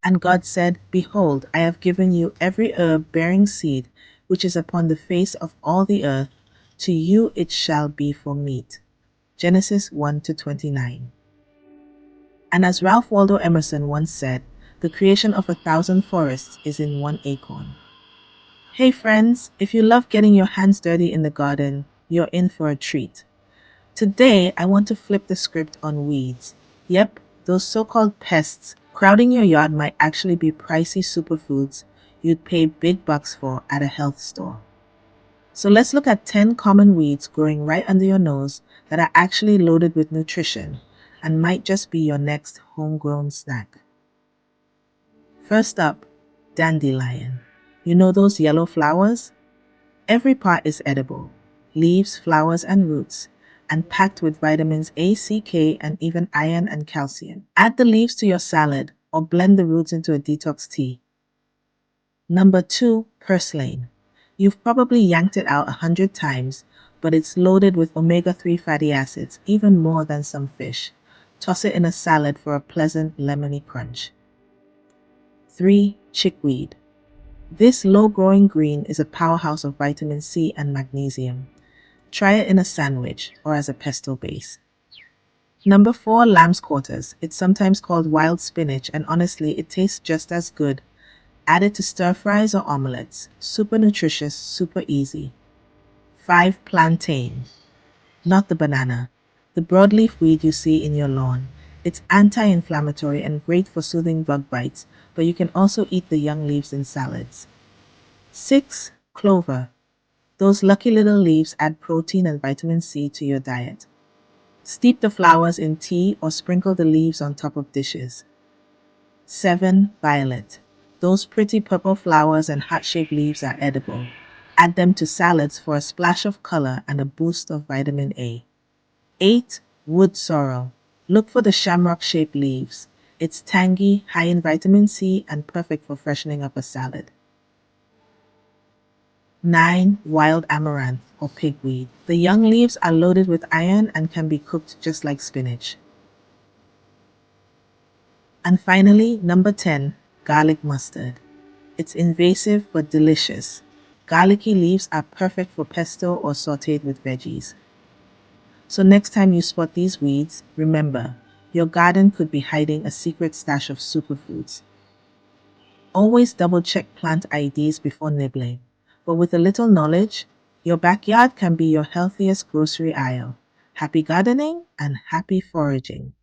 And God said, Behold, I have given you every herb bearing seed, which is upon the face of all the earth. To you it shall be for meat. Genesis 1 to 29. And as Ralph Waldo Emerson once said, the creation of 1,000 forests is in one acorn. Hey friends, if you love getting your hands dirty in the garden, you're in for a treat. Today, I want to flip the script on weeds. Yep, those so-called pests crowding your yard might actually be pricey superfoods you'd pay big bucks for at a health store. So let's look at 10 common weeds growing right under your nose that are actually loaded with nutrition and might just be your next homegrown snack. First up, dandelion. You know those yellow flowers? Every part is edible, leaves, flowers, and roots, and packed with vitamins A, C, K, and even iron and calcium. Add the leaves to your salad or blend the roots into a detox tea. Number 2, purslane. You've probably yanked it out 100 times, but it's loaded with omega-3 fatty acids, even more than some fish. Toss it in a salad for a pleasant lemony crunch. 3, chickweed. This low-growing green is a powerhouse of vitamin C and magnesium. Try it in a sandwich or as a pesto base. Number 4, lamb's quarters. It's sometimes called wild spinach, and honestly, it tastes just as good. Add it to stir fries or omelets. Super nutritious, super easy. 5, plantain. Not the banana. The broadleaf weed you see in your lawn. It's anti-inflammatory and great for soothing bug bites, but you can also eat the young leaves in salads. 6, clover. Those lucky little leaves add protein and vitamin C to your diet. Steep the flowers in tea or sprinkle the leaves on top of dishes. 7, violet. Those pretty purple flowers and heart-shaped leaves are edible. Add them to salads for a splash of color and a boost of vitamin A. 8, wood sorrel. Look for the shamrock-shaped leaves. It's tangy, high in vitamin C, and perfect for freshening up a salad. 9, wild amaranth or pigweed. The young leaves are loaded with iron and can be cooked just like spinach. And finally, number 10, garlic mustard. It's invasive but delicious. Garlicky leaves are perfect for pesto or sauteed with veggies. So next time you spot these weeds, remember, your garden could be hiding a secret stash of superfoods. Always double check plant IDs before nibbling. But with a little knowledge, your backyard can be your healthiest grocery aisle. Happy gardening and happy foraging.